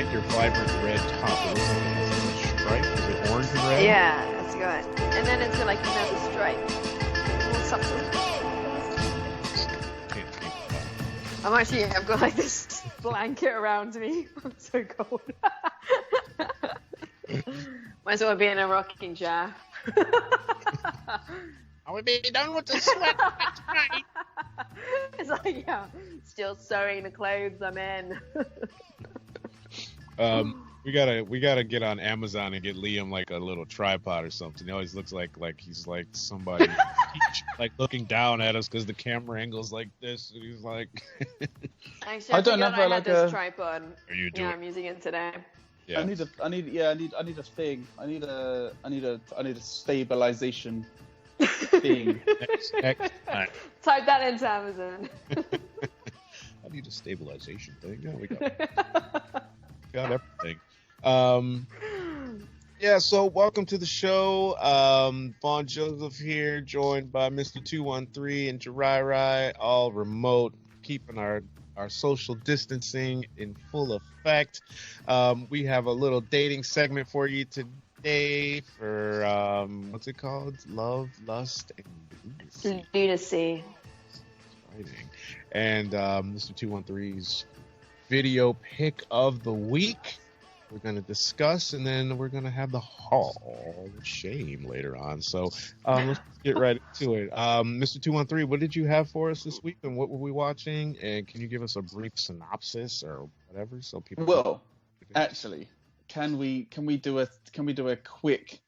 like your vibrant red top. It looks like it has a stripe. Is it orange and red? Yeah, that's good. And then it's got like another stripe. Or something. I've got like this blanket around me. I'm so cold. Might as well be in a rocking chair. Are we being done with the sweat tonight? It's like, yeah, still sewing the clothes I'm in. We gotta get on Amazon and get Liam like a little tripod or something. He always looks like he's like somebody like looking down at us because the camera angle's like this, and he's like. Actually, I don't know if I had this tripod. Are you doing? Yeah, I'm using it today. Yeah. I need a thing. I need a stabilization thing. Next time. Type that into Amazon. I need a stabilization thing. Yeah, we got everything. Yeah, so welcome to the show. Bon Joseph here, joined by Mr. 213 and Jirai, all remote, keeping our social distancing in full effect. We have a little dating segment for you today for, what's it called? Love, Lust, and Lunacy. Exciting. And Mr. 213's video pick of the week. We're going to discuss, and then we're going to have the Hall of Shame later on. So let's get right into it. Mr. 213, what did you have for us this week, and what were we watching? And can you give us a brief synopsis or whatever, so people? Well, actually, can we do a quick?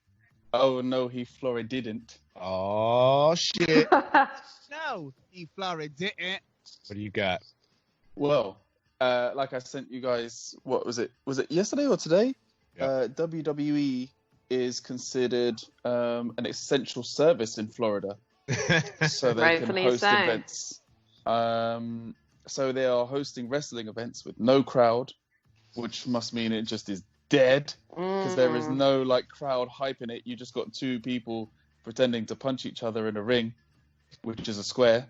Oh no, he Florida didn't. Oh shit! No, he Florida didn't. What do you got? Well. Like I sent you guys, what was it? Was it yesterday or today? Yeah. WWE is considered an essential service in Florida, so they can host events. So they are hosting wrestling events with no crowd, which must mean it just is dead because there is no like crowd hyping it. You just got two people pretending to punch each other in a ring, which is a square.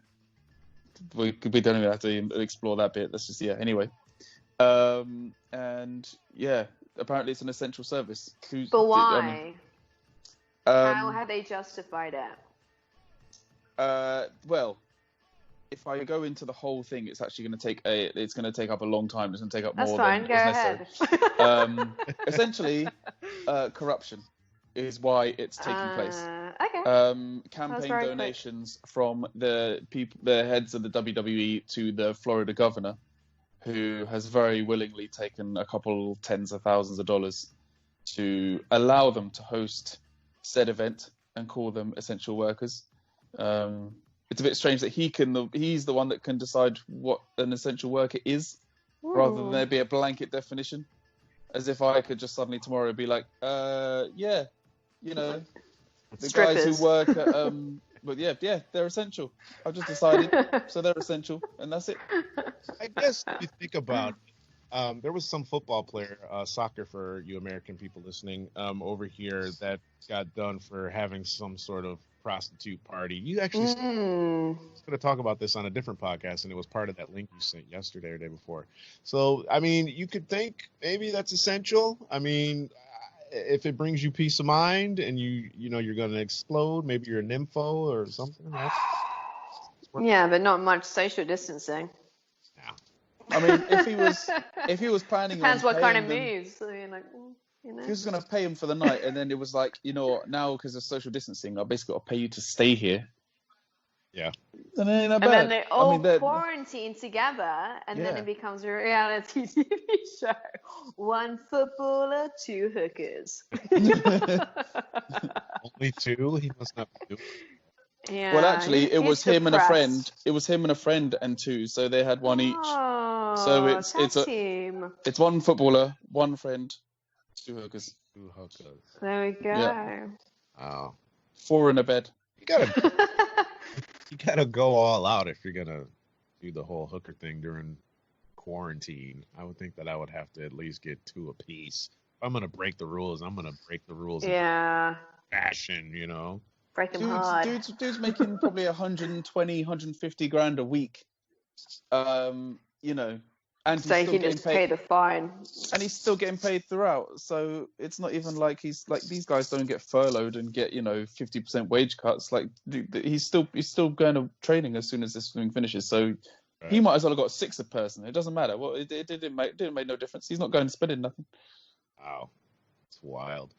We don't even have to explore that bit. That's just, anyway. And yeah, apparently it's an essential service. But why? How have they justified it? Well, if I go into the whole thing, it's actually going to take up a long time. It's going to take up more than Go ahead. Essentially, corruption is why it's taking place. Okay. Campaign donations from the heads of the WWE to the Florida governor, who has very willingly taken a couple tens of thousands of dollars to allow them to host said event and call them essential workers. It's a bit strange that he's the one that can decide what an essential worker is, rather than there be a blanket definition. As if I could just suddenly tomorrow be like, the Strippers. guys who work at, but yeah, they're essential. I've just decided, so they're essential, and that's it. I guess if you think about it, there was some football player, soccer for you American people listening, over here that got done for having some sort of prostitute party. You actually going to talk about this on a different podcast, and it was part of that link you sent yesterday or the day before. So, I mean, you could think maybe that's essential. I mean, if it brings you peace of mind and you know you're going to explode, maybe you're a nympho or something. Yeah, but not much social distancing. I mean, if he was planning Depends on what kind of them, moves. I mean, like, if he was going to pay him for the night, and then it was like, now because of social distancing, I basically got to pay you to stay here. Yeah. And then they all quarantine together, and then it becomes a reality TV show. One footballer, two hookers. Only two? He must not be doing. Yeah. Well, actually, it was him and a friend. depressed. It was him and a friend and two, so they had one each. Oh, So it's a team. It's one footballer, one friend, two hookers. Two hookers. There we go. Yeah. Oh. 4 in a bed. You gotta go all out if you're gonna do the whole hooker thing during quarantine. I would think that I would have to at least get 2 apiece. If I'm gonna break the rules, I'm gonna break the rules in fashion, Break them hard. Dude's making probably 120, 150 grand a week. And so he can just pay the fine. And he's still getting paid throughout. So it's not even like these guys don't get furloughed and get 50% wage cuts. Like he's still going to training as soon as this thing finishes. So he might as well have got 6 a person. It doesn't matter. Well, it didn't make no difference. He's not going to spending nothing. Wow, it's wild.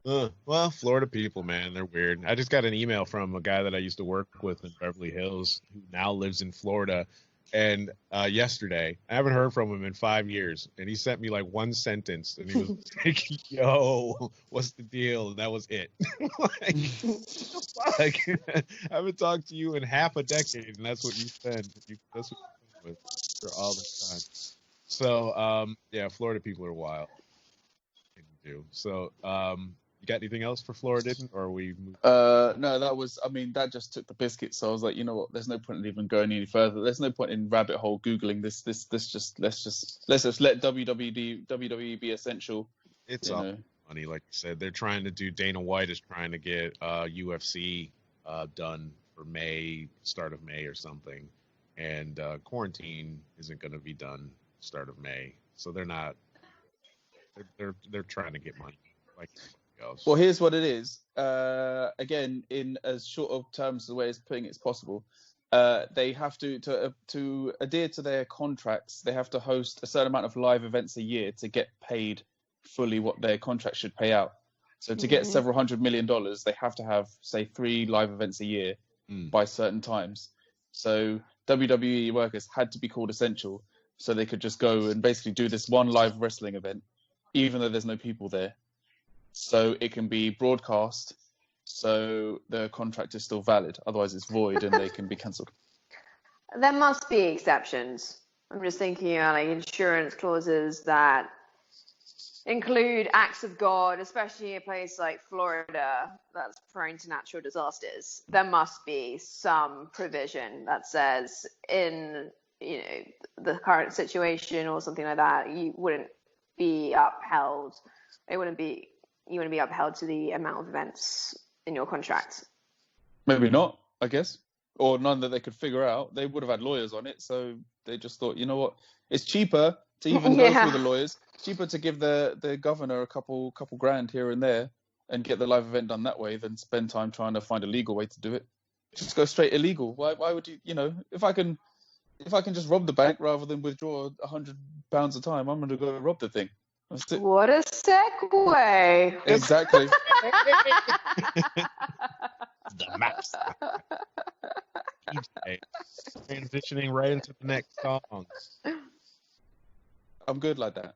Well, Florida people, man, they're weird. I just got an email from a guy that I used to work with in Beverly Hills who now lives in Florida. And yesterday, I haven't heard from him in 5 years. And he sent me like one sentence. And he was like, yo, what's the deal? And that was it. Like, what the fuck? I haven't talked to you in half a decade. And that's what you spend. That's what you spend with for all the time. So, yeah, Florida people are wild. So, you got anything else for Florida, or are we? No, that just took the biscuit. So I was like, you know what? There's no point in even going any further. There's no point in rabbit hole googling this. Let's just let WWE be essential. It's all money, like you said. They're trying to do. Dana White is trying to get UFC done for May, start of May or something, and quarantine isn't going to be done start of May. So they're not. They're trying to get money. Like. Well, here's what it is. Again, in as short of terms the way it's putting it as possible, they have to adhere to their contracts. They have to host a certain amount of live events a year to get paid fully what their contract should pay out. So to get several $100 million, they have to have, say, 3 live events a year by certain times. So WWE workers had to be called essential, so they could just go and basically do this one live wrestling event, even though there's no people there. So it can be broadcast, so the contract is still valid. Otherwise, it's void and they can be cancelled. There must be exceptions. I'm just thinking like insurance clauses that include acts of God, especially in a place like Florida that's prone to natural disasters. There must be some provision that says in the current situation or something like that, you wouldn't be upheld. You wouldn't be upheld to the amount of events in your contract. Maybe not, I guess. Or none that they could figure out. They would have had lawyers on it, so they just thought, you know what? It's cheaper to even go through the lawyers. It's cheaper to give the governor a couple grand here and there and get the live event done that way than spend time trying to find a legal way to do it. Just go straight illegal. Why would you, if I can just rob the bank rather than withdraw £100 a time, I'm going to go rob the thing. What a segue. Exactly. The maps. Transitioning right into the next song. I'm good like that.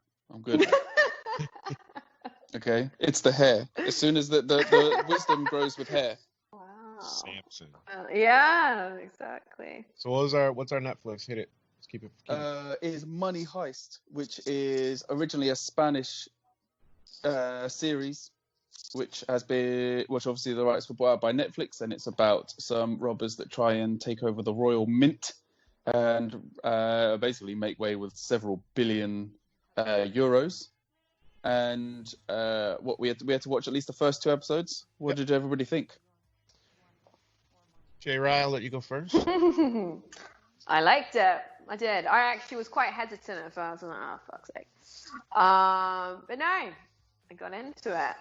Okay? It's the hair. As soon as the wisdom grows with hair. Wow. Samson. Yeah, exactly. So what's our Netflix? Hit it. Keep it. Is Money Heist, which is originally a Spanish series, which obviously the rights were bought out by Netflix, and it's about some robbers that try and take over the Royal Mint and basically make way with several billion euros. And we had to watch at least the first 2 episodes. What did everybody think? Jay Ryan, I'll let you go first. I liked it. I did. I actually was quite hesitant at first. I was like, oh, fuck's sake. But no, I got into it.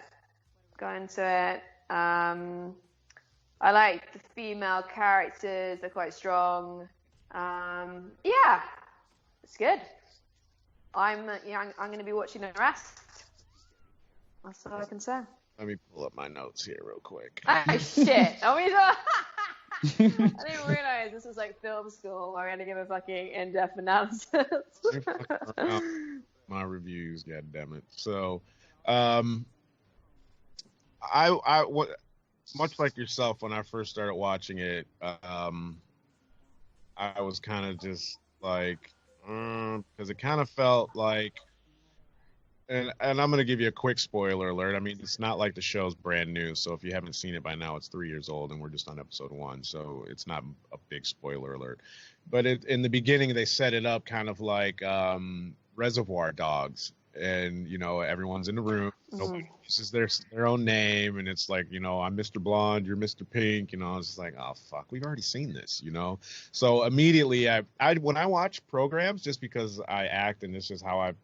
I like the female characters. They're quite strong. Yeah, it's good. I'm going to be watching the rest. That's all I can say. Let me pull up my notes here real quick. Oh, shit. I didn't realize this was like film school. I'm gonna give a fucking in-depth analysis. My reviews, goddammit. So, I much like yourself when I first started watching it. I was kind of just like, because it kind of felt like. And I'm going to give you a quick spoiler alert. I mean, it's not like the show's brand new. So if you haven't seen it by now, it's 3 years old and we're just on episode 1. So it's not a big spoiler alert. But in the beginning, they set it up kind of like Reservoir Dogs. and everyone's in the room. Nobody uses their own name, and it's like, I'm Mr. Blonde, you're Mr. Pink. It's just like, oh fuck, we've already seen this. So immediately, I when I watch programs, just because I act and this is how I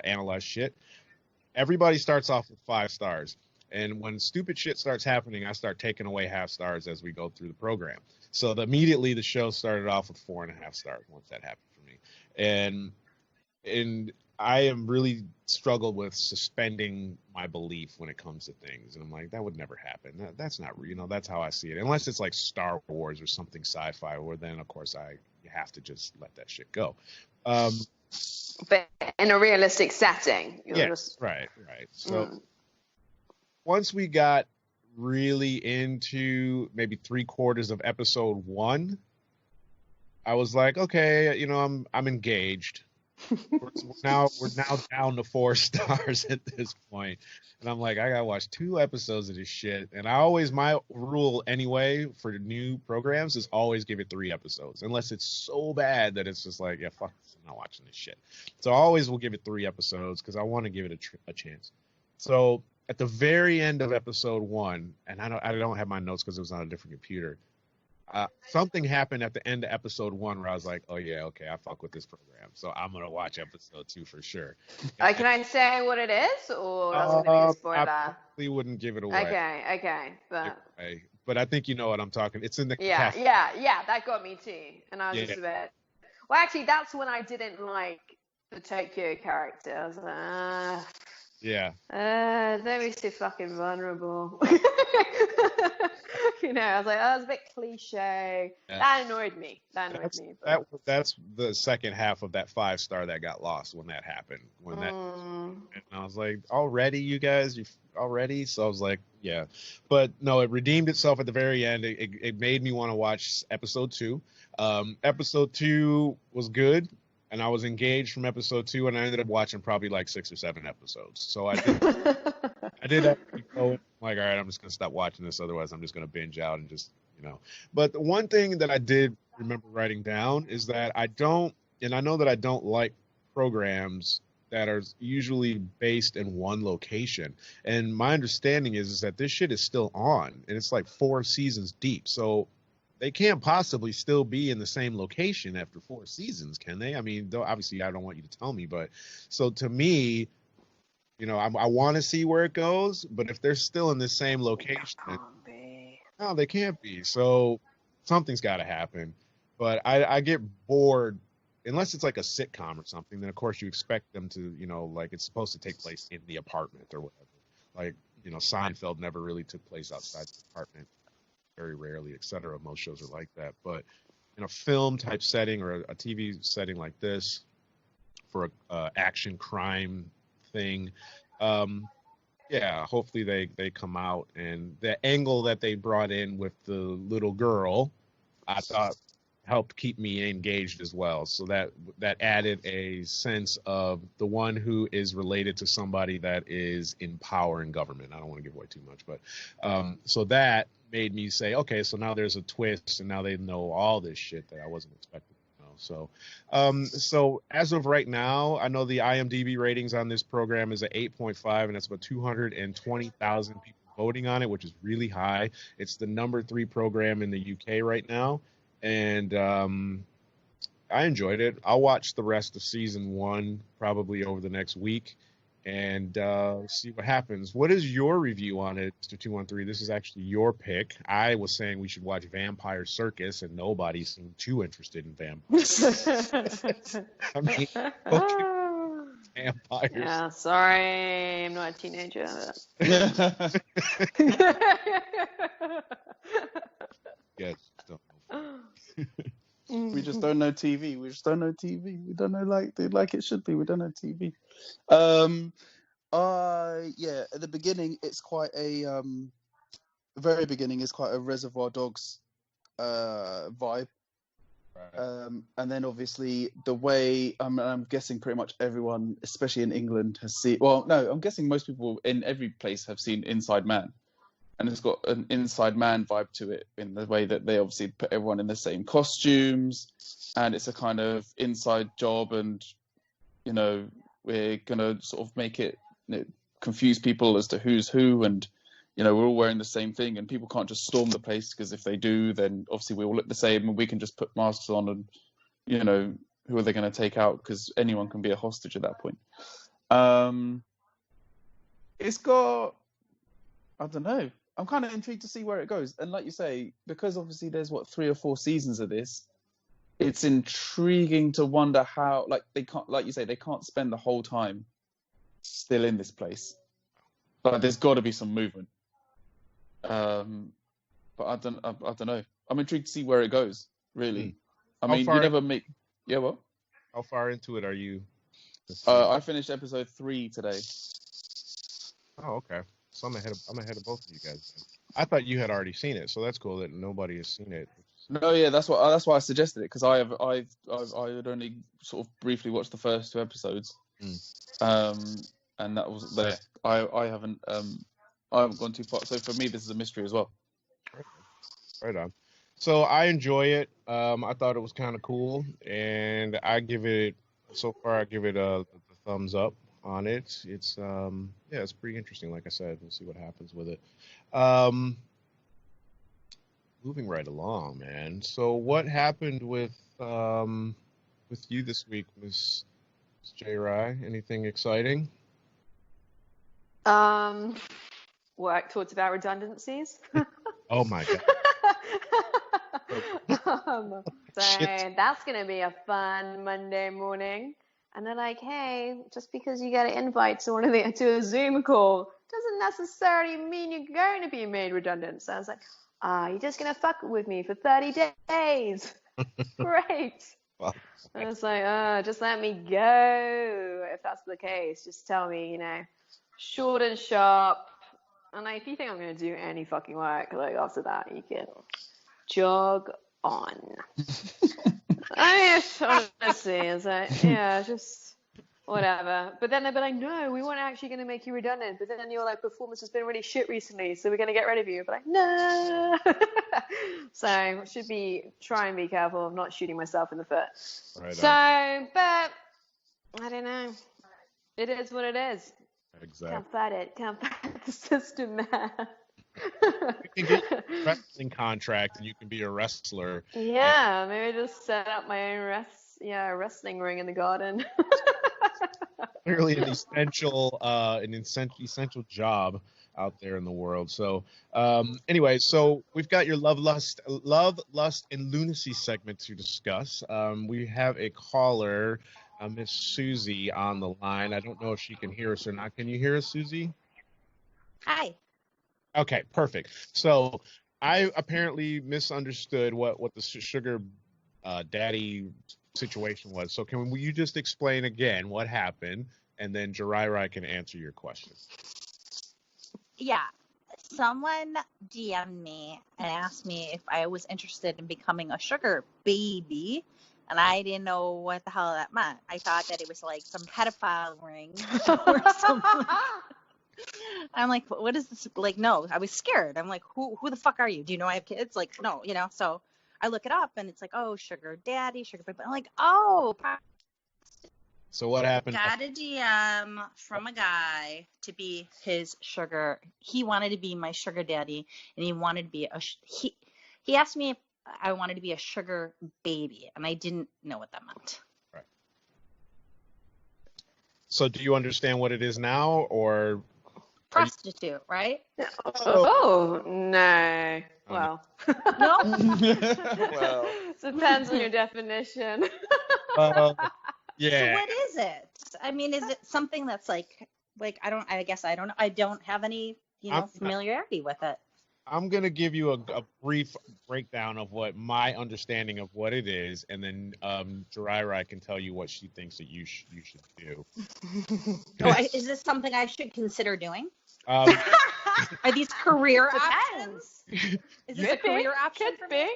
analyze shit. Everybody starts off with 5 stars, and when stupid shit starts happening, I start taking away half stars as we go through the program. So immediately the show started off with 4.5 stars once that happened for me, and I am really struggled with suspending my belief when it comes to things, and I'm like, that would never happen. That's not real. That's how I see it. Unless it's like Star Wars or something sci-fi, where then of course you have to just let that shit go. But in a realistic setting. Right. So once we got really into maybe 3/4 of episode 1, I was like, okay, I'm engaged. We're now down to 4 stars at this point, and I'm like, I gotta watch 2 episodes of this shit. And my rule anyway for new programs is always give it 3 episodes, unless it's so bad that it's just like, yeah, fuck this, I'm not watching this shit. So I always will give it 3 episodes because I want to give it a chance. So at the very end of episode 1, and I don't have my notes because it was on a different computer. Something happened at the end of episode 1 where I was like, oh yeah, okay, I fuck with this program, so I'm gonna watch episode 2 for sure. Can I say what it is, or that's gonna be a spoiler? I probably wouldn't give it away. Okay, but I think you know what I'm talking. It's in the cafe. That got me too, and I was just a bit. Well, actually, that's when I didn't like the Tokyo character. I was like, don't be so fucking vulnerable. I was like, oh, it's a bit cliche. Yeah. That annoyed me. That's the second half of that 5 star that got lost when that happened. And I was like, already, you guys, already? So I was like, yeah. But no, it redeemed itself at the very end. It made me want to watch episode 2. Episode 2 was good, and I was engaged from episode 2, and I ended up watching probably like 6 or 7 episodes. So I did have to keep going. Like, all right, I'm just going to stop watching this. Otherwise, I'm just going to binge out and just, But the one thing that I did remember writing down is that I know that I don't like programs that are usually based in one location. And my understanding is that this shit is still on, and it's like 4 seasons deep. So they can't possibly still be in the same location after 4 seasons, can they? I mean, obviously, I don't want you to tell me, but so to me, I want to see where it goes, but if they're still in the same location, no, they can't be. So something's got to happen. But I get bored, unless it's like a sitcom or something. Then of course you expect them to, like it's supposed to take place in the apartment or whatever. Like, Seinfeld never really took place outside the apartment, very rarely, etc. Most shows are like that. But in a film type setting or a TV setting like this, for a action crime thing, hopefully they come out, and the angle that they brought in with the little girl, I thought helped keep me engaged as well. So that added a sense of the one who is related to somebody that is in power in government. I don't want to give away too much, but so that made me say, okay, so now there's a twist, and now they know all this shit that I wasn't expecting. So as of right now, I know the IMDb ratings on this program is at 8.5, and that's about 220,000 people voting on it, which is really high. It's the number 3 program in the UK right now, and I enjoyed it. I'll watch the rest of season 1 probably over the next week and see what happens. What is your review on it, Mr. 213? This is actually your pick. I was saying we should watch Vampire Circus, and nobody seemed too interested in vampires. I mean, vampires. Yeah, sorry, I'm not a teenager. Yes. We just don't know TV. We don't know like it should be. We don't know TV. At the beginning, it's quite a very beginning is quite a Reservoir Dogs vibe. Right. And then obviously the way I'm guessing pretty much everyone, especially in England, has seen. Well, no, I'm guessing most people in every place have seen Inside Man. And it's got an Inside Man vibe to it in the way that they obviously put everyone in the same costumes, and it's a kind of inside job, and we're gonna sort of make it confuse people as to who's who, and we're all wearing the same thing, and people can't just storm the place, because if they do, then obviously we all look the same, and we can just put masks on, and who are they going to take out? Because anyone can be a hostage at that point. It's got, I don't know. I'm kind of intrigued to see where it goes. And like you say, because obviously there's 3 or 4 seasons of this, it's intriguing to wonder how, they can't, like you say, they can't spend the whole time still in this place. But there's got to be some movement. But I don't know. I'm intrigued to see where it goes. Really. I mean, you never make. Yeah, what? How far into it are you? I finished episode 3 today. Oh, okay. So I'm ahead of both of you guys. I thought you had already seen it, so that's cool that nobody has seen it. No, yeah, that's why I suggested it, because I had only sort of briefly watched the first 2 episodes, and that was there. I haven't gone too far. So for me, this is a mystery as well. Right on. So I enjoy it. I thought it was kind of cool, and so far I give it the thumbs up on it. It's it's pretty interesting. Like I said, we'll see what happens with it. Moving right along, man. So what happened with you this week, Miss J. Rye? Anything exciting? Work talked about redundancies. Oh my god. So that's gonna be a fun Monday morning. And they're like, hey, just because you get an invite to a Zoom call doesn't necessarily mean you're going to be made redundant. So I was like, you're just going to fuck with me for 30 days. Great. Wow. I was like, just let me go. If that's the case, just tell me, short and sharp. And if you think I'm going to do any fucking work, after that, you can jog on. Honestly, it's like, just whatever. But then they'll be like, no, we weren't actually going to make you redundant. But then your performance has been really shit recently, so we're going to get rid of you. But no. So should try and be careful of not shooting myself in the foot. Right on. But I don't know. It is what it is. Exactly. Can't fight it. Can't fight the system, man. You can get a wrestling contract and you can be a wrestler. Yeah, maybe just set up my own wrestling ring in the garden. Clearly an essential job out there in the world. So anyway, so we've got your love, lust, and lunacy segment to discuss. We have a caller, Miss Suzy, on the line. I don't know if she can hear us or not. Can you hear us, Suzy? Hi. Okay, perfect. So I apparently misunderstood what the sugar daddy situation was. So can you just explain again what happened, and then Jiraiya can answer your question. Yeah. Someone DM'd me and asked me if I was interested in becoming a sugar baby, and I didn't know what the hell that meant. I thought that it was like some pedophile ring or something. I'm like, what is this? Like, no, I was scared. I'm like, who the fuck are you? Do you know I have kids? Like, no, so I look it up and it's like, oh, sugar daddy, sugar baby. I'm like, oh. So what happened? Got a DM from a guy to be his sugar. He wanted to be my sugar daddy, and he wanted to be he asked me if I wanted to be a sugar baby, and I didn't know what that meant. Right. So do you understand what it is now, or? Prostitute, right? Oh, no. Well. No? Well. Depends on your definition. Yeah. So what is it? I mean, is it something that's like I don't have any, familiarity with it. I'm going to give you a brief breakdown of what my understanding of what it is, and then Jiraiya can tell you what she thinks that you should do. Is this something I should consider doing? Are these career options? Is this a career option for me?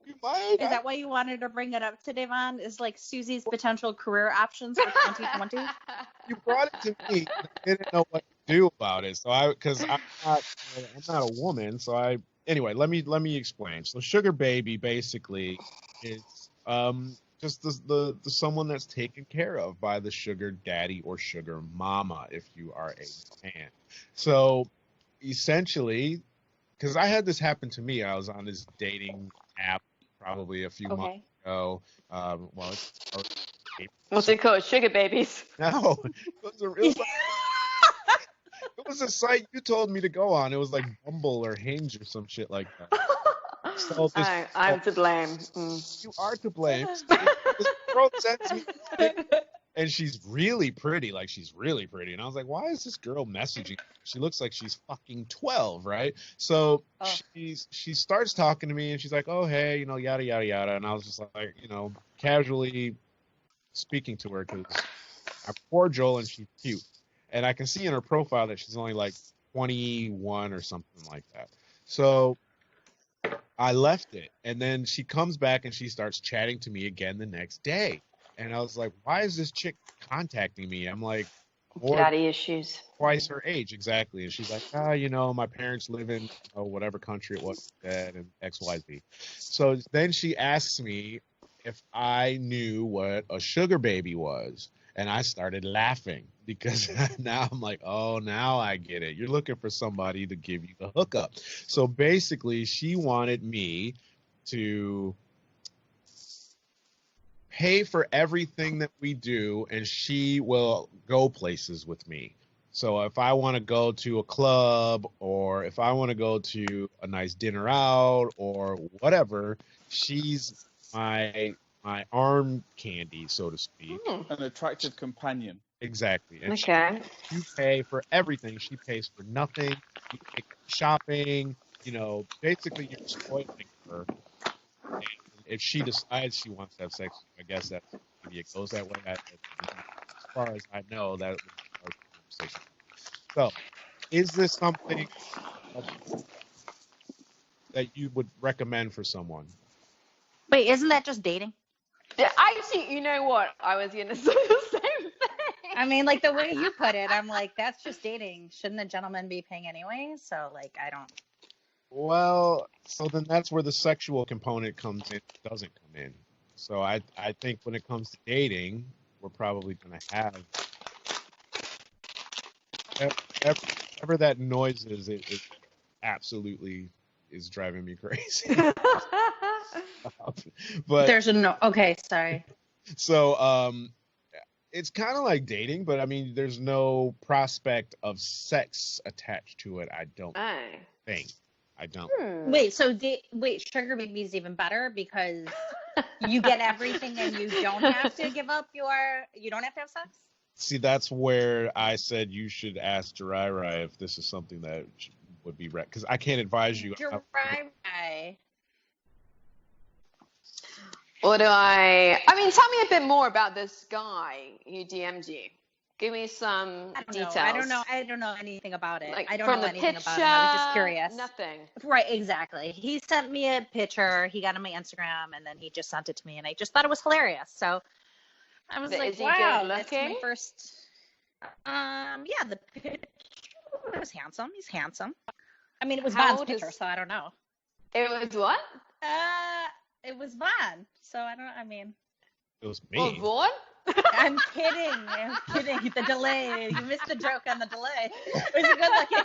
You might. Is that why you wanted to bring it up today, Von? Is like Suzy's potential career options for 2020? You brought it to me. I didn't know what to do about it. So because I'm not a woman. So anyway, let me explain. So sugar baby basically is just the someone that's taken care of by the sugar daddy or sugar mama, if you are a man. So essentially, because I had this happen to me, I was on this dating app probably a few months ago. Well, What's it called? Sugar babies. No, it was a site you told me to go on. It was like Bumble or Hinge or some shit like that. So I'm to blame. You are to blame. This girl sends me a pic, and she's really pretty. Like, she's really pretty. And I was like, why is this girl messaging? She looks like she's fucking 12, right? So she starts talking to me, and she's like, oh, hey, yada, yada, yada. And I was just like, casually speaking to her because I'm cordial and she's cute. And I can see in her profile that she's only like 21 or something like that. So I left it. And then she comes back and she starts chatting to me again the next day. And I was like, why is this chick contacting me? I'm like, daddy issues. Twice her age, exactly. And she's like, my parents live in whatever country it was that and XYZ. So then she asks me if I knew what a sugar baby was. And I started laughing because now I'm like, oh, now I get it. You're looking for somebody to give you the hookup. So basically, she wanted me to pay for everything that we do, and she will go places with me. So if I want to go to a club or if I want to go to a nice dinner out or whatever, she's my arm candy, so to speak. An attractive companion. Exactly. And okay. You pay for everything. She pays for nothing. You take shopping. Basically you're spoiling her. And if she decides she wants to have sex, I guess that maybe it goes that way. As far as I know, that was our conversation. So, is this something that you would recommend for someone? Wait, isn't that just dating? I see. You know what? I was going to say the same thing. I mean, like the way you put it, I'm like, that's just dating. Shouldn't the gentleman be paying anyway? So, like, I don't. Well, so then that's where the sexual component comes in, doesn't come in. So I think when it comes to dating, we're probably going to have whatever that noise is. It absolutely is driving me crazy. But there's a no. Okay, sorry. So it's kind of like dating, but I mean, there's no prospect of sex attached to it. I don't think. I don't. Wait, so sugar baby is even better because you get everything and you don't have to give up you don't have to have sex? See, that's where I said you should ask Jirai if this is something that would be because I can't advise you. Jirai. Or do I mean, tell me a bit more about this guy who DM'd you. Give me some details. I don't know anything about it. Like, I don't from know the anything picture, about it. I was just curious. Nothing. Right, exactly. He sent me a picture. He got on my Instagram, and then he just sent it to me, and I just thought it was hilarious. So I was like, wow, that's my first. Yeah, the picture was handsome. He's handsome. I mean, it was Von's picture, so I don't know. It was what? It was Von. So it was me. Oh, Vaughn? I'm kidding. The delay. You missed the joke on the delay. It was a good looking.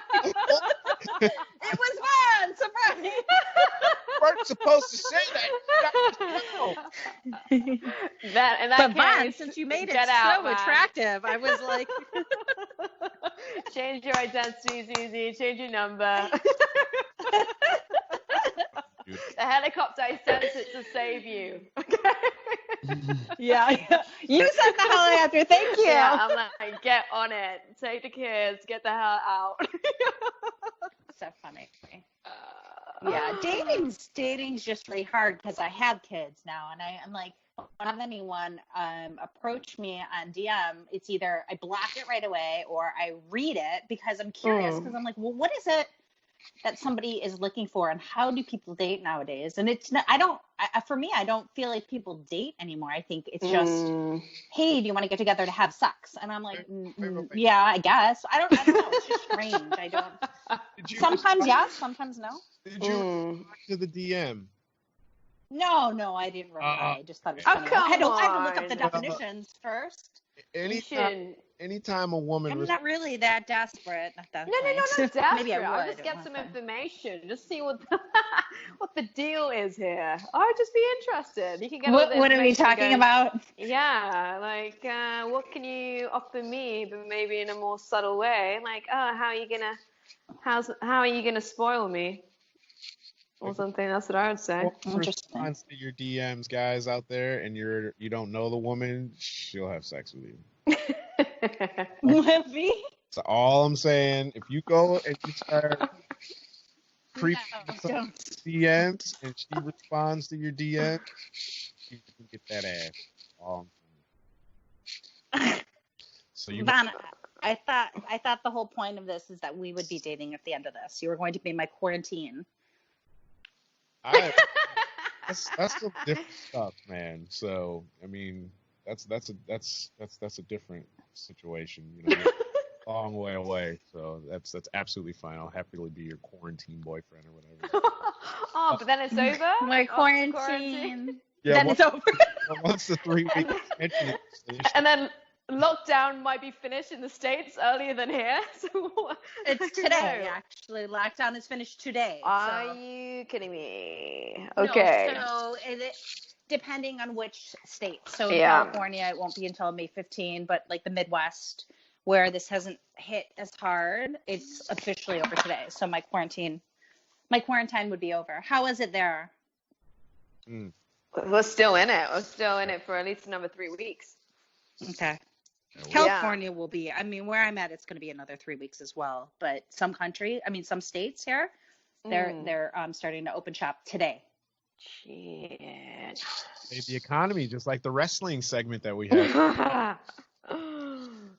It was Von. Surprise. You weren't supposed to say that. But Von, since you made it so attractive, I was like, change your identity, Suzy. Change your number. The helicopter, I sent it to save you. Yeah. You sent the helicopter. Thank you. Yeah, I'm like, get on it. Take the kids. Get the hell out. So funny. Yeah, dating's just really hard because I have kids now, and I'm like, when I have anyone approach me on DM, it's either I block it right away or I read it because I'm curious because I'm like, well, what is it that somebody is looking for, and how do people date nowadays? And it's not, for me, I don't feel like people date anymore. I think it's just, hey, do you want to get together to have sex? And I'm like, yeah, I guess. I don't know. It's just strange. I don't. Sometimes yes, sometimes no. Did you respond to the DM? No, I didn't really. I just thought it was Oh, funny. come I had to look up the on. definitions first. Anytime a woman I'm not really that desperate at that No, point. not desperate. Maybe I would. I'll just at get one some point. information. Just see what what the deal is here. I would just be interested. You can get all What the are we information talking going. about? Yeah, like what can you offer me, but maybe in a more subtle way? Like, oh, how are you gonna spoil me? Or something. That's what I would say. Interesting. responds to your DMs, guys out there, and you don't know the woman, she'll have sex with you. Lippy? That's all I'm saying. If you go and you start creeping don't. DMs and she responds to your DM, you can get that ass. All I'm saying. So you Von, I thought the whole point of this is that we would be dating at the end of this. You were going to be my quarantine. That's some different stuff, man. So I mean, that's a different situation. You know, long way away. So that's absolutely fine. I'll happily be your quarantine boyfriend or whatever. Oh, but then it's over. My quarantine. Yeah, Then it's over. once the 3 weeks extension is finished, And then lockdown might be finished in the States earlier than here. So It's today, actually. Lockdown is finished today. Are you kidding me? No, Okay. so depending on which state. So in Yeah. California, it won't be until May 15, but like the Midwest, where this hasn't hit as hard, it's officially over today. So my quarantine would be over. How is it there? We're still in it. We're still in it for at least another 3 weeks. Okay. California will be, where I'm at, it's going to be another 3 weeks as well. But some states here, they're starting to open shop today. Shit. save the economy, just like the wrestling segment that we had.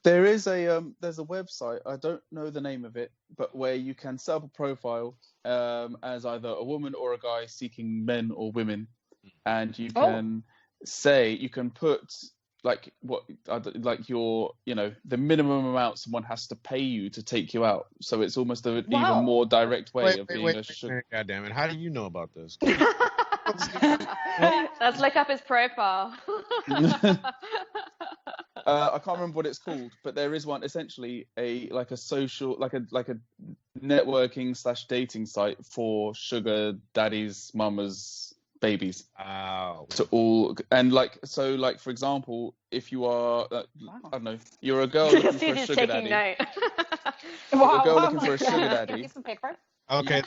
There is there's a website, I don't know the name of it, but where you can set up a profile as either a woman or a guy seeking men or women, and you can you can put like the minimum amount someone has to pay you to take you out. So it's almost an even more direct way of being a sugar. God damn it! How do you know about this? Let's look up his profile. I can't remember what it's called, but there is one essentially a social like a networking / dating site for sugar daddies, mamas, babies. To all, and for example, if you are I don't know, you're a girl looking for a sugar daddy. You're a girl looking for a sugar daddy. Some paper. Okay.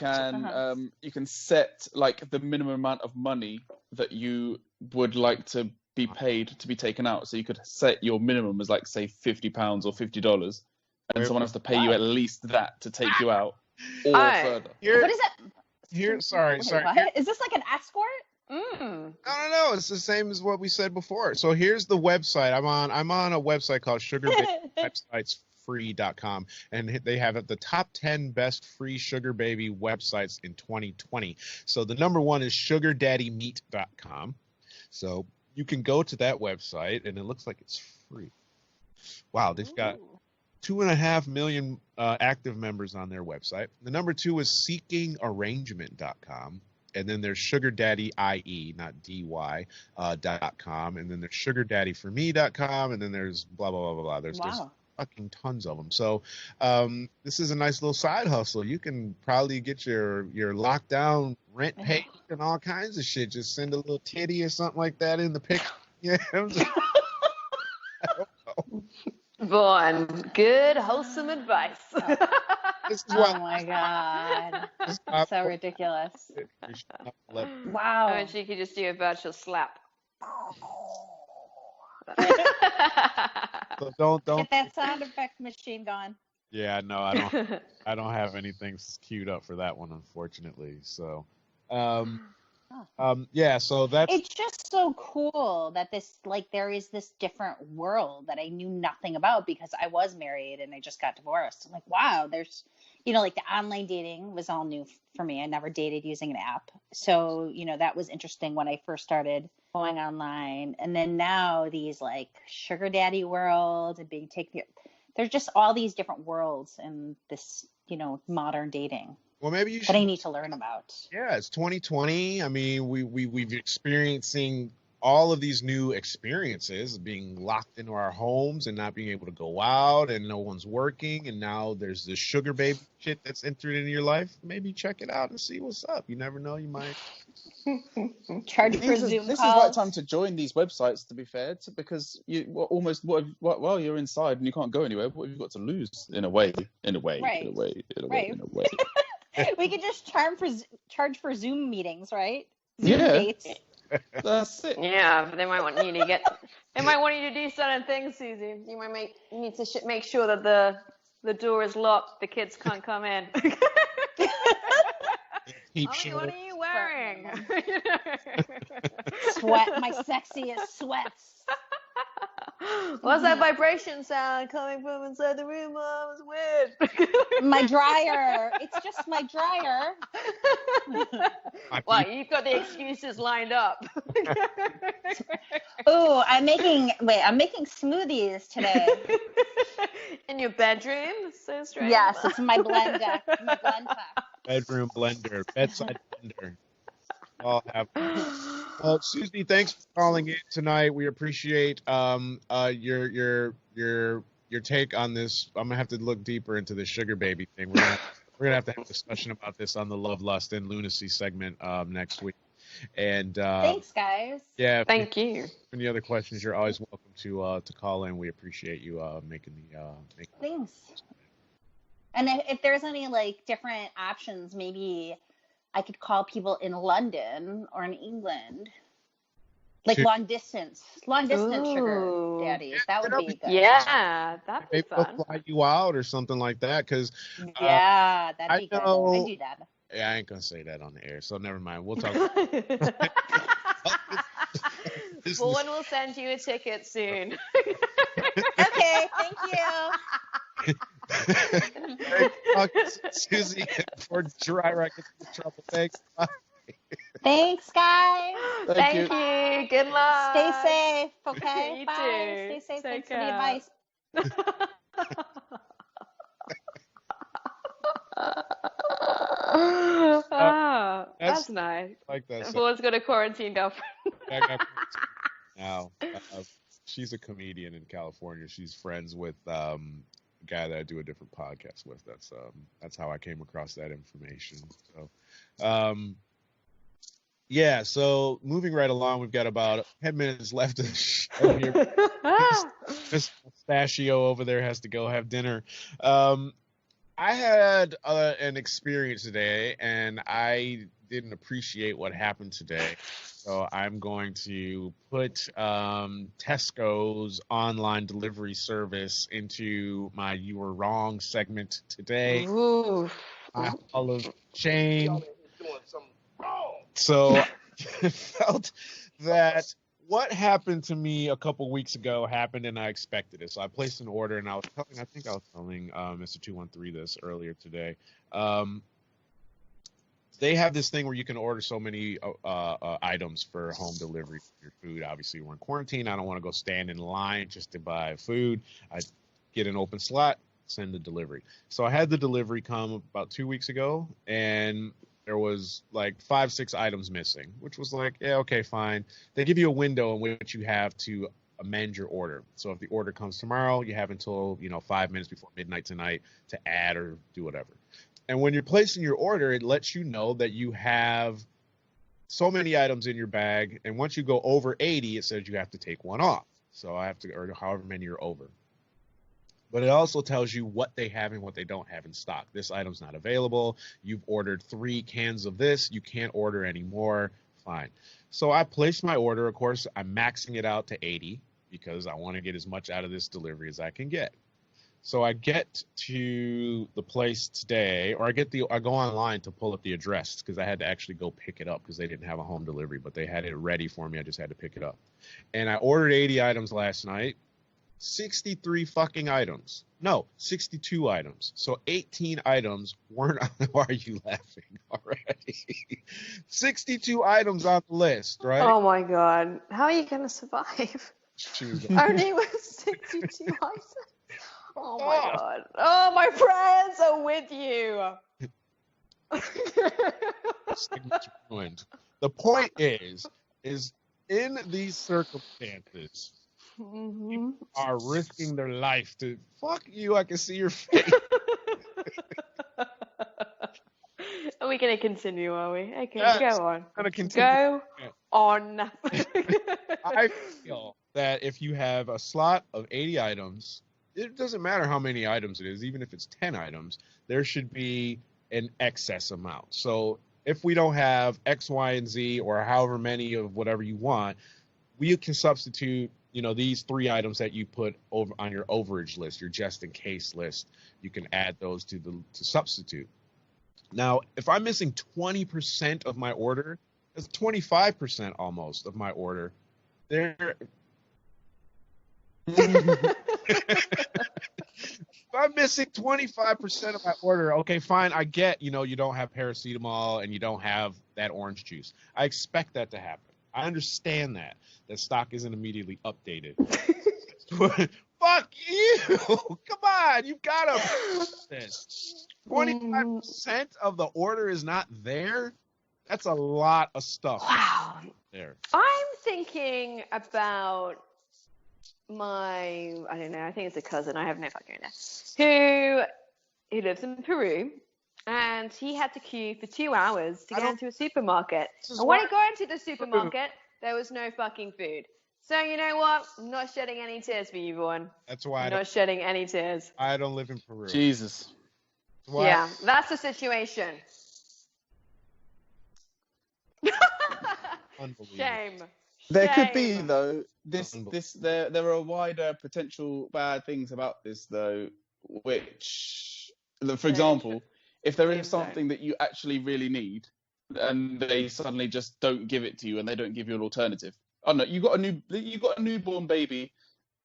You can set like the minimum amount of money that you would like to be paid to be taken out. So you could set your minimum as like say £50 or $50, and someone has to pay you at least that to take you out or further. What is it? Sorry. What? Is this like an escort? No. It's the same as what we said before. So here's the website. I'm on a website called SugarBabyWebsitesFree.com, and they have the top 10 best free sugar baby websites in 2020. So the number one is SugarDaddyMeet.com. So you can go to that website, and it looks like it's free. Wow, they've got 2.5 million active members on their website. The number two is SeekingArrangement.com. And then there's SugarDaddyIE, not DY, .com. And then there's SugarDaddyForMe.com. And then there's blah, blah, blah, blah, blah. There's fucking tons of them. So this is a nice little side hustle. You can probably get your lockdown rent paid and all kinds of shit. Just send a little titty or something like that in the picture. Yeah. I don't know. Vaughn, good wholesome advice. Oh my god. So ridiculous. Wow. And she could just do a virtual slap. So don't get that sound effect machine going. Yeah, no, I don't have anything queued up for that one, unfortunately. So so that's, it's just so cool that there is this different world that I knew nothing about because I was married and I just got divorced. I'm like, wow, there's the online dating was all new for me. I never dated using an app. So, that was interesting when I first started going online. And then now these like sugar daddy world and being taken, there's just all these different worlds in this, modern dating. Well, maybe you that should. I need to learn about. Yeah, it's 2020. I mean, we've experiencing all of these new experiences, being locked into our homes and not being able to go out, and no one's working, and now there's this sugar baby shit that's entered into your life. Maybe check it out and see what's up. You never know, you might. Charge for This Zoom is calls. right time to join these websites, to be fair, because well, you're inside and you can't go anywhere. What have you got to lose? In a way. Right. We could just charge for Zoom meetings, right? Zoom dates. That's it. Yeah, but they might want you to do certain things, Suzy. You might need to make sure that the door is locked. The kids can't come in. Mommy, what are you wearing? Sweat, my sexiest sweats. What's that vibration sound coming from inside the room, Mom? It's weird. My dryer. It's just my dryer. Well, you've got the excuses lined up. Oh, I'm making smoothies today. In your bedroom? So strange. Yes, it's my blend deck. My blend pack. Bedroom blender, bedside blender. All have. Suzy, thanks for calling in tonight. We appreciate your take on this. I'm gonna have to look deeper into this sugar baby thing. We're gonna have to have a discussion about this on the Love, Lust, and Lunacy segment next week. And thanks, guys. Yeah. Thank you. Any other questions? You're always welcome to call in. We appreciate you making the. Thanks. And if there's any like different options, maybe I could call people in London or in England, like long distance sugar daddies. That would be good. Yeah, that'd be fun. They'll fly you out or something like that, because yeah, that'd be good. I do that. Yeah, I ain't gonna say that on the air, so never mind. We'll talk. Bourne will send you a ticket soon. Okay, thank you. Suzy, before Dry Rock gets in trouble. Thanks. Bye. Thanks, guys. Thank you. Good luck. Stay safe, okay? You Bye. too. Stay safe. Take Thanks for the advice. That's nice. Like that. Bourne's got a quarantine girlfriend. Now, she's a comedian in California. She's friends with a guy that I do a different podcast with. That's how I came across that information. So, yeah. So moving right along, we've got about 10 minutes left of the show here. Mr. Pistachio over there has to go have dinner. I had an experience today, and I didn't appreciate what happened today. So I'm going to put Tesco's online delivery service into my You Were Wrong segment today. Ooh. My Hall of Shame. So I felt that what happened to me a couple weeks ago happened, and I expected it. So I placed an order, and I think I was telling Mr. 213 this earlier today. They have this thing where you can order so many items for home delivery for your food. Obviously, we're in quarantine. I don't want to go stand in line just to buy food. I get an open slot, send the delivery. So I had the delivery come about 2 weeks ago, and there was like 5-6 items missing, which was like, yeah, okay, fine. They give you a window in which you have to amend your order. So if the order comes tomorrow, you have until 5 minutes before midnight tonight to add or do whatever. And when you're placing your order, it lets you know that you have so many items in your bag, and once you go over 80, it says you have to take one off. So I have to, or however many you're over. But it also tells you what they have and what they don't have in stock. This item's not available. You've ordered 3 cans of this. You can't order any more. Fine. So I placed my order. Of course, I'm maxing it out to 80 because I want to get as much out of this delivery as I can get. So I get to the place today, or I go online to pull up the address because I had to actually go pick it up because they didn't have a home delivery, but they had it ready for me. I just had to pick it up. And I ordered 80 items last night. 63 fucking items. No, 62 items. So 18 items weren't on. Why are you laughing already? 62 items on the list, right? Oh my god. How are you going to survive? Only with 62 items? Oh my god. Oh, my prayers are with you. Signature ruined. The point is in these circumstances, people are risking their life to fuck you. I can see your face. Are we going to continue, are we? Okay, Yes, go on. I'm gonna continue. Go on. I feel that if you have a slot of 80 items, it doesn't matter how many items it is, even if it's 10 items, there should be an excess amount. So if we don't have X, Y, and Z, or however many of whatever you want, we can substitute, these 3 items that you put over on your overage list, your just in case list. You can add those to substitute. Now, if I'm missing 20% of my order, that's 25% almost of my order. If I'm missing 25% of my order, okay, fine. I get, you don't have paracetamol and you don't have that orange juice. I expect that to happen. I understand that stock isn't immediately updated. Fuck you! Come on, you gotta. 25% of the order is not there. That's a lot of stuff. Wow. There. I'm thinking about I don't know, I think it's a cousin, I have no fucking idea, who lives in Peru, and he had to queue for 2 hours to get into a supermarket. And when he got into the supermarket, there was no fucking food. So you know what? I'm not shedding any tears for you, Vaughn. That's why I'm not shedding any tears. I don't live in Peru. Jesus. Yeah, that's the situation. Shame. There could be though. There are wider potential bad things about this though, which, for example, if there is something that you actually really need, and they suddenly just don't give it to you, and they don't give you an alternative. Oh no, you got a newborn baby,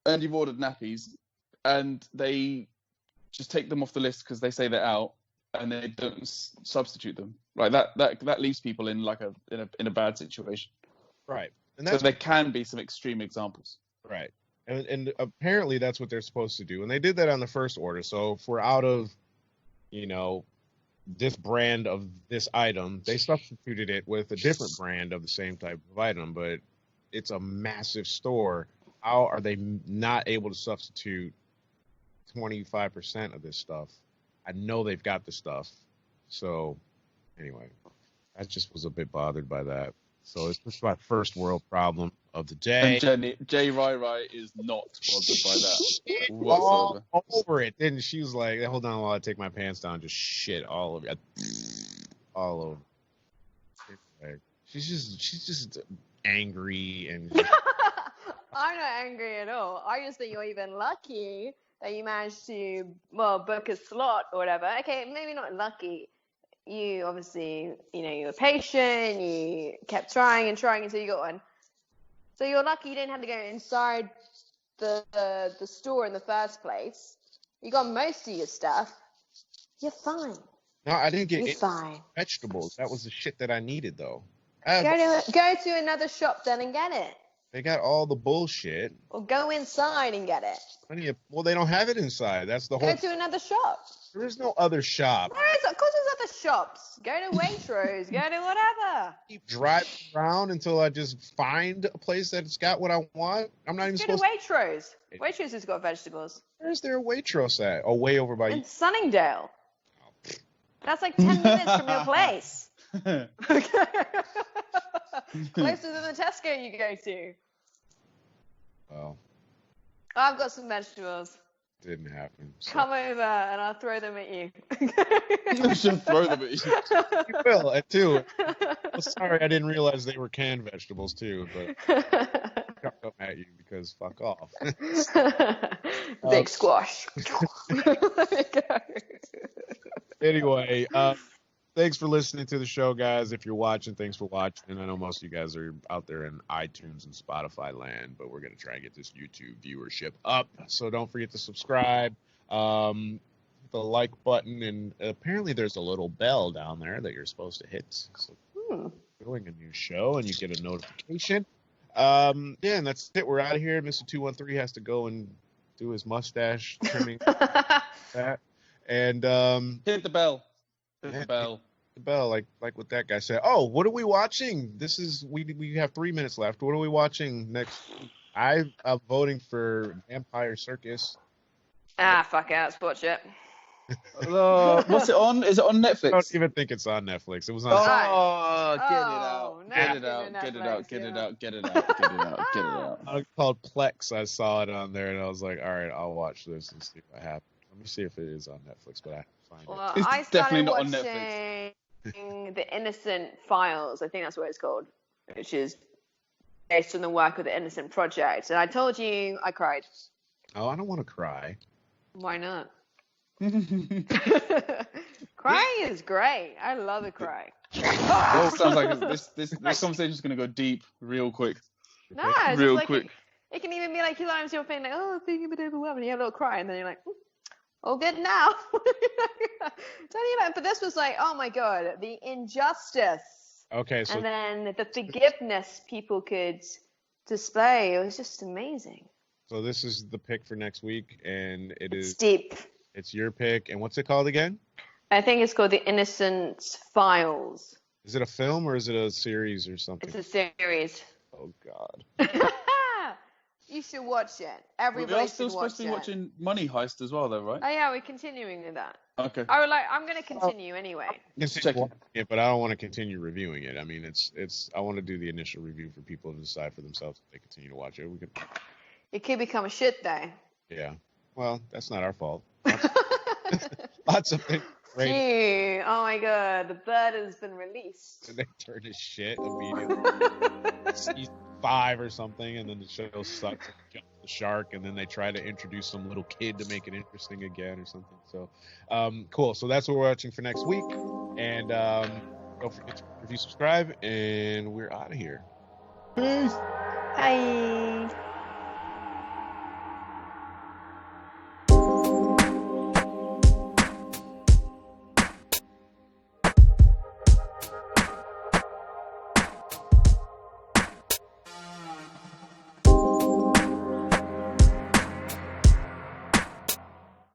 and you've ordered nappies, and they just take them off the list because they say they're out, and they don't substitute them. Right, that leaves people in in a bad situation. Right, and so there can be some extreme examples. Right, and apparently that's what they're supposed to do, and they did that on the first order. So if we're out of, this brand of this item, they substituted it with a different brand of the same type of item, but it's a massive store. How are they not able to substitute 25% of this stuff? I know they've got the stuff. So anyway, I just was a bit bothered by that. So it's just my first world problem of the day. And Jay Rai is not bothered by that whatsoever. All over it. And she was like, hold on while I take my pants down, just shit all over it. All over. Anyway, she's just angry and I'm not angry at all. I just think you're even lucky that you managed to book a slot or whatever. Okay, maybe not lucky. You obviously, you were patient, you kept trying until you got one. So you're lucky you didn't have to go inside the store in the first place. You got most of your stuff. You're fine. No, I didn't get fine. Vegetables. That was the shit that I needed, though. Go to another shop then and get it. They got all the bullshit. Or go inside and get it. Well, they don't have it inside. That's the whole. Go to another shop. There's no other shop. Of course there's other shops. Go to Waitrose. Go to whatever. Keep driving around until I just find a place that's got what I want. I'm not even supposed to. Go to Waitrose. Waitrose has got vegetables. Where's there a Waitrose at? Oh, way over by you. In Sunningdale. That's like 10 minutes from your place. Closer than the Tesco you go to. Well, I've got some vegetables. Didn't happen. So. Come over and I'll throw them at you. You should throw them at you. You will, too. Well, sorry, I didn't realize they were canned vegetables, too. But I'll come at you because fuck off. Big squash. Anyway, thanks for listening to the show, guys. If you're watching, thanks for watching. I know most of you guys are out there in iTunes and Spotify land, but we're going to try and get this YouTube viewership up. So don't forget to subscribe, hit the like button, and apparently there's a little bell down there that you're supposed to hit. So doing a new show, and you get a notification. And that's it. We're out of here. Mr. 213 has to go and do his mustache trimming. And hit the bell. Hit the bell. the bell, like what that guy said. Oh, what are we watching? We have 3 minutes left. What are we watching next? I'm voting for Vampire Circus. Fuck it, let's watch it. What's it on? Is it on Netflix? I don't even think it's on Netflix. It was on. Oh, get it Oh, out! Get it nothing out! in Get it Netflix, out! Get yeah. it out! Get it out! Get it out! Get it out! It's called Plex. I saw it on there, and I was like, all right, I'll watch this and see what happens. Let me see if it is on Netflix, but I have to find Well, It's I definitely started not on watching The Innocent Files. I think that's what it's called, which is based on the work of the Innocent Project. And I told you I cried. it. Oh, I don't want to cry. Why not? Crying is great. I love a cry. Well, sounds like this conversation is gonna go deep real quick. No, it's Real just like quick. it can even be like sometimes you're feeling like, oh, I'm feeling a bit overwhelmed, and you have a little cry, and then you're like, all good now. But this was like, oh my god, the injustice, Okay, so and then the forgiveness people could display. It was just amazing. so this is the pick for next week, and It's deep. it's your pick. And what's it called again? I think it's called The Innocent Files. Is it a film or is it a series or something? It's a series. Oh God. You should watch it. We Everybody are still should watch supposed to be it. watching Money Heist as well, though, right? Oh yeah, we're continuing with that. Okay. I'm going to continue anyway. Check it. Yeah, but I don't want to continue reviewing it. I mean, it's. I want to do the initial review for people to decide for themselves if they continue to watch it. We could. It could become a shit day. Yeah. Well, that's not our fault. Lots of things. Right. Gee, oh my god, the bird has been released. And they turn to shit immediately. Season 5 or something, and then the show sucks and jumps the shark, and then they try to introduce some little kid to make it interesting again or something. So, cool. So that's what we're watching for next week. And don't forget to review, subscribe, and we're out of here. Peace. Bye.